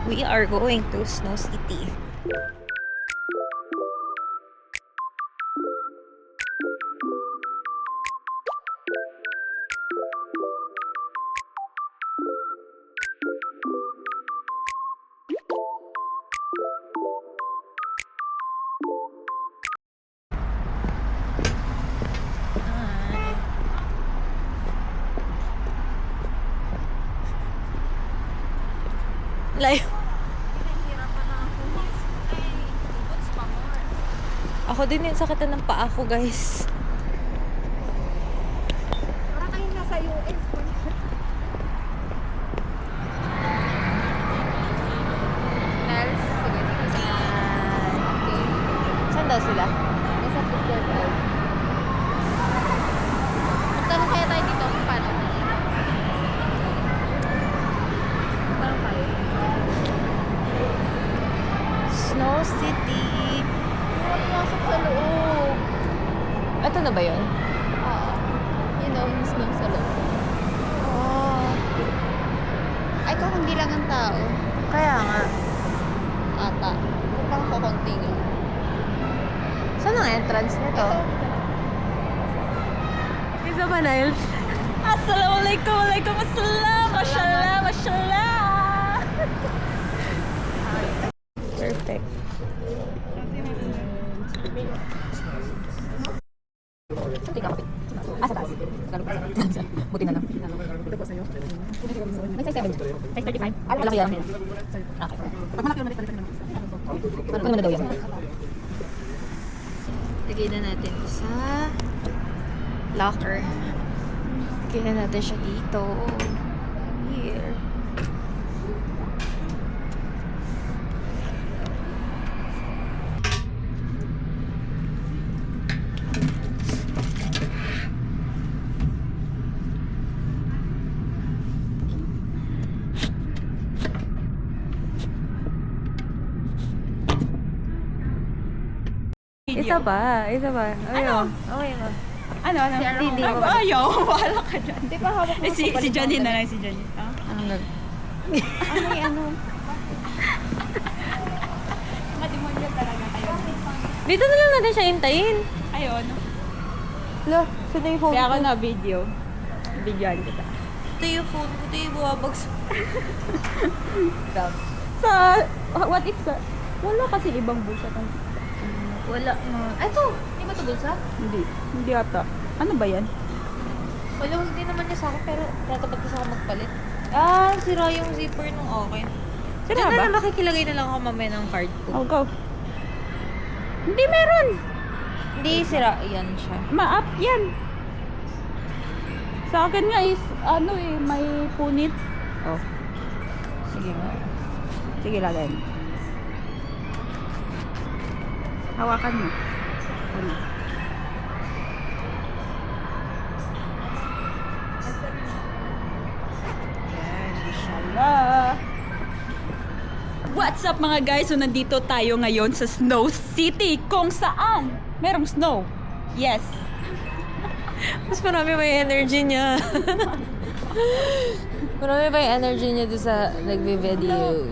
We are going to Snow City. Layo. Ako din yung sakitan ng paa ko, guys. Parang kayo nasa US. Nels, sige. Saan daw sila? Nasa picture ko. Magtanong kaya tayo dito kung paano. Paano tayo? Snow City. Pumasok sa loob. Ito na ba yun? Oo. You know, yung snow sa loob. Oh. Ay, kung hindi lang ang tao. Kaya nga. Ata. Kung pang kukunting yun. Saan ang entrance nito? Isa ba, Niles? Assalamualaikum, walaikum assalam. Mashallah, mashallah. Perfect. Saan ka kapit? Sa taas. Buti na lang. Ito po sa'yo. May size 7. Size 35. Malaki yan. Okay. Pag malaki naman ito, ano naman na daw yan? Lagay na natin sa locker. Lagay na natin siya dito. Here. Isa ba? Ayun. Okay ba? Ano? Hindi mo. Ayaw, wala ka dyan. Di ba hawak mo Si Johnny na lang, si Johnny. Ah? Ano? Matimonyo talaga kayo. Dito na lang natin siya hintayin. Ayun. Lo, sino yung phone Kaya ko? ako na video. Videoan kita. Ito yung phone ko. Ito yung buwabags. Sa, what if sa, wala kasi ibang bulsa tang. Wala. Ito. Hindi ba ito bulsa? Hindi ata. Ano ba yan? Wala, hindi naman niya sa akin. Pero tatapat ko sa akin magpalit. Sira yung zipper nung akin. Sira Diyan ba? na lang makikilagay na lang ako mamaya ng card ko. Oh, go. Hindi meron. Hindi, sira. Yan siya. Ma-up yan. Sa akin nga is, may punit. Oh. Sige nga. Sige, lagay mo. Hawakan mo. Ano? Ayan, inshallah. What's up mga guys? So nandito tayo ngayon sa Snow City kung saan merong snow. Yes. Mas marami pa yung energy niya. Marami pa yung energy niya doon sa nagbe-video.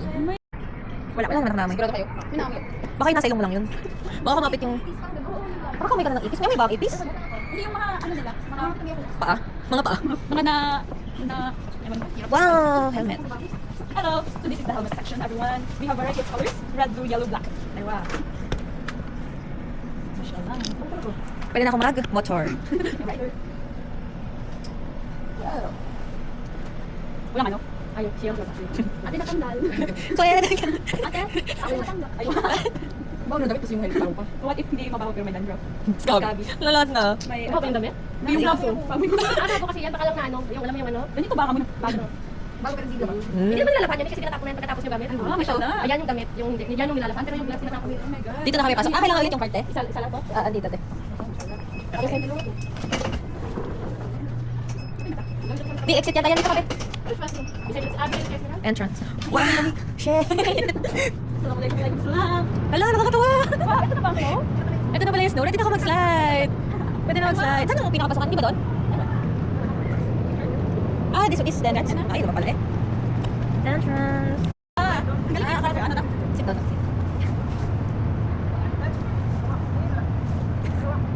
Wala naman ako namin. Sigurado kayo? Baka yung nasa ilong mo lang yun. Baka kumapit yung... Baka may ka na ng ipis. May ba ang ipis? Hindi yung mga nila, mga Paa? Mga paa? mga na ewan ko. Wow! Helmet. Hello, so this is the helmet section, everyone. We have variety of colors: red, blue, yellow, black. Ay, wow. Mashallah. Pwede na ako mag-motor. Right. Wow. Walang ano? Ayaw, siya yung ate natanggal. Kaya na ka. Ate, ako natanggal. Ayun. Bago na damit, tapos yung helmet pa. What if hindi mabaho pero may dandruff? Scabby. Lalat na. May Ano ba yung damit? Hindi yung black phone. Ano po kasi yan? Baka lang na ano? Yung alam mo yung ano? Ganito ba muna? Bago. Bago pero hindi naman. Hindi naman nilalaban yan kasi tinatapon na yan pagkatapos yung gamit. Ah, mashallah. Ayan yung gamit. Yan yung nilalaban. Pero yung glass tinatapon yun. Oh my God. Dito na kami pasok. Kailangan ulit yung card, eh? Isa lang to? Andito, te. Tapos yung tulungan. Di, exit yata yan. Dito kami. Entrance. Wow! Shit! Assalamualaikum. Salam. Hala, nakakatawa! Wow, ito na ba ako? Ito na pala yung snow. Ready na ako mag-slide. Pwede na mag-slide. Saan ang pinakapasokan? Di ba doon? This is the entrance. Ay, ito ba pala eh? Entrance. Galing Sit down.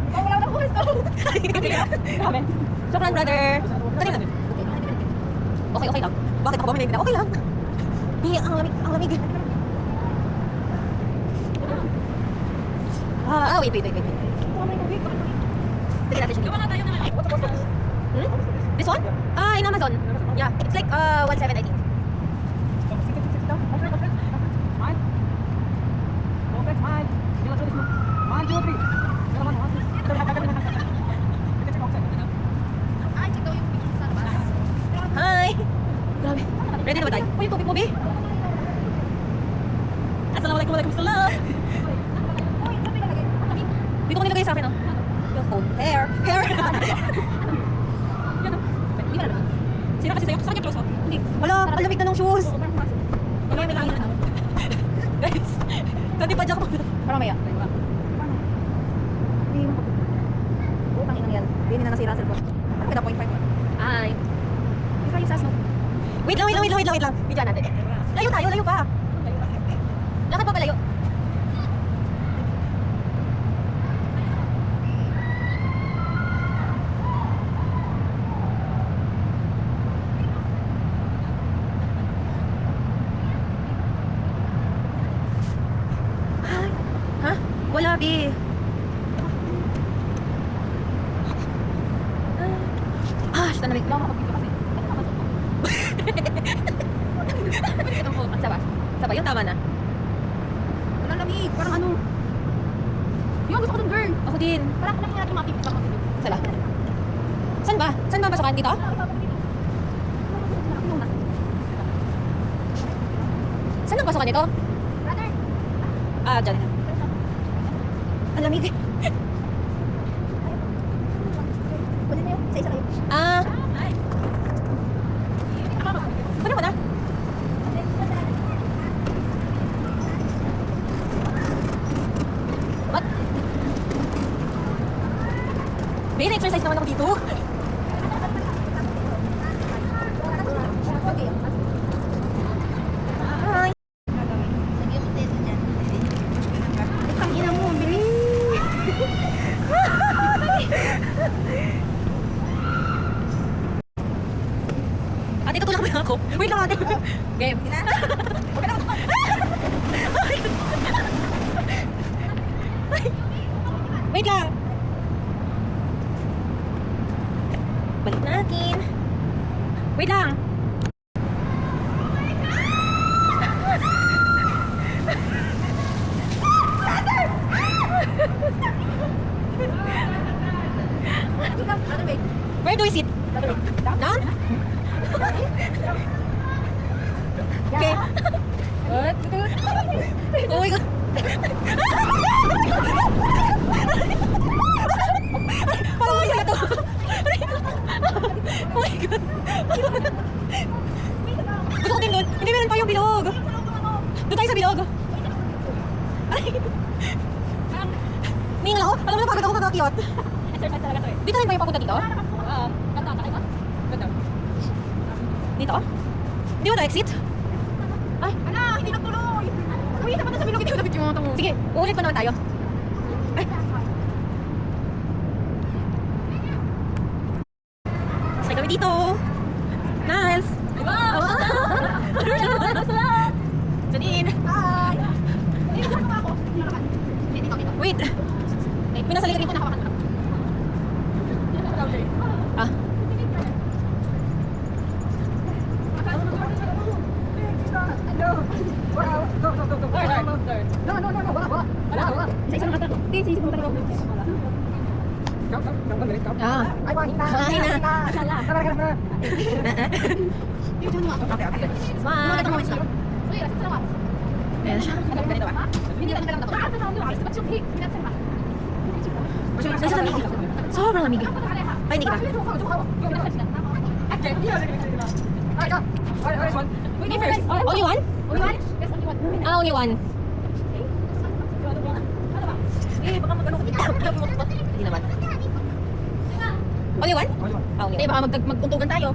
Wala na oras ko. Grabe. Shukran, brother. Dali lang. Okay, okay lang. Bakit ako ba may okay lang? Di, ang lamig, ang lamig. Wait. Tignan natin siya. This one? In Amazon. Yeah, it's like 1.7 I think. Hi! Grabe. Ready na ba tayo? Uy, yung tubig mo, Bi. Assalamualaikum, waalaikumsalam. Dito ko nilagay sa akin, oh. Yung phone. Hair. Yan, oh. Hindi ba naman? Sira kasi sa'yo. Saan yung close, oh? Hindi. Wala, ang lamig na ng shoes. Wala, may langit na. Guys, dati pa dyan ako. Parang maya. Hindi mo. Utang inang yan. Hindi na nasira sa cellphone. Ano ka na 0.5? Ay. Isa yung sas, no? Wait lang. Bidyan natin. Layo tayo, layo pa. Lakad pa layo. Ha? Wala, Bi. Shit, ang lamig. Wala ako dito kasi. Sabay, yung tama na. Wala lamig. Parang ano. Yung gusto ko dun, girl. Ako din. Parang kailangan natin makipit sa mga video. Sala. Saan ba? Saan ba pasukan? Dito? Saan ang pasukan nito? Brother. Dyan. Ang lamig. Kunin mo yun. Isa-isa kayo. Ano ba na? What? May na-exercise naman ako dito. Hi. Ang ina mo, bilis. Ate, tutulak mo ako. Wait lang, ate. Game. Wait lang. Balik natin. Wait lang. Brother, wait. Where do we sit? Brother, wait. Down? Okay. What? Oh my God. Parang masaya to. Oh my God. Gusto ko din doon. Hindi, meron pa yung bilog. Doon tayo sa bilog. Ay. Ningal ako. Alam mo na pagod ako kakakiyot. Exercise talaga to eh. Dito rin ba yung papunta dito? Ganda ka ba? Ganda. Dito? Hindi mo na-exit? Ay. Ala, hindi nagtuloy. Uy, isa pa na sa bilog. Hindi ko na video mo. Sige, uulit pa naman tayo. Ay. Sakay kami dito. Niles. Wow! Janine. Hi! Hindi ko na ako. Dito. Wait. May nasa likod Dito na hawakan. Ah. Wala. Sa isang mata. Sa isang mata. Ah. Ay, mahina. Mahina. Smile. Ayan siya. Nasa lamig. Sobrang lamig. Ay, hindi kita. Only one? Only one. Hindi naman. Only one? Only one. Baka magtuntugan tayo.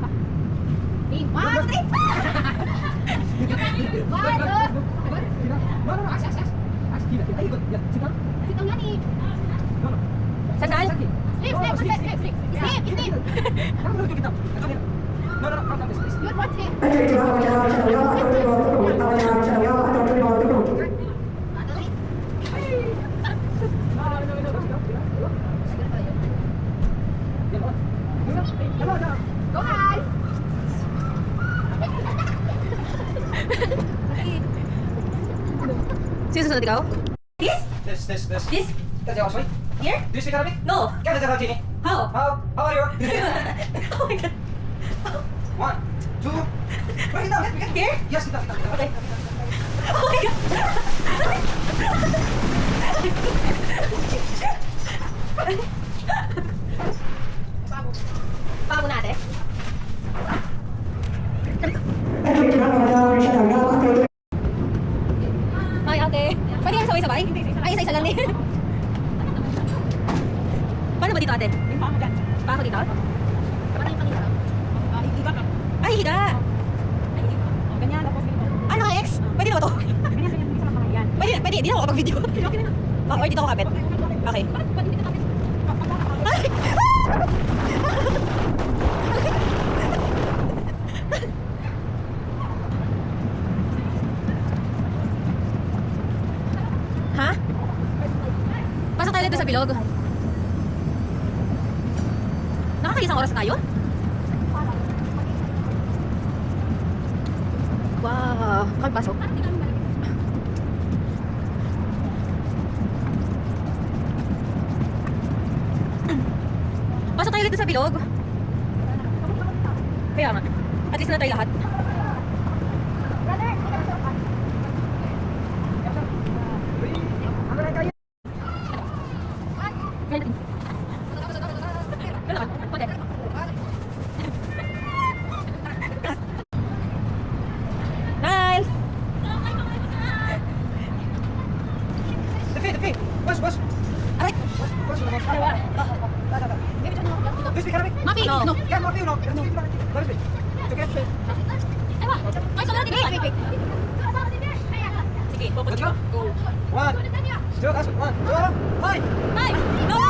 One, Sit down, Lani. Sandal? Sleep. You're watching. Go, guys. Sino susunod ikaw? This. This? That's your house, Here? Do you speak Arabic? No. Can I tell Genie? How? How are you? Oh my god. 1, 2. Wait, no, get. Here? Yes, kita. Okay. Oh my god. Bago natin. Ay, ate. Pwede yan sabay-sabay? Ay, isa-isa lang din. Paano ba dito, ate? Pa ako dito? Ay, higa. Ah, naka-X? Pwede na ba to? Pwede. Di na ako kapag-video. Oh, or dito ako kapit. Okay. Ay! Ha? Pasok tayo dito sa bilog. Nakakaisang oras na tayo? Wow, pagpasok. Pasok tayo dito sa bilog. Kaya nga. At least na tayo lahat. Niles! Defi. Bos. Aray! Do you speak Arabic? Mapi, No. no. Can you know? What is it? Okay. Ewa. Ay, so wait. Sige, pupunta Let's ko. go. 1, 2, 1, 2, 5. Bye! No!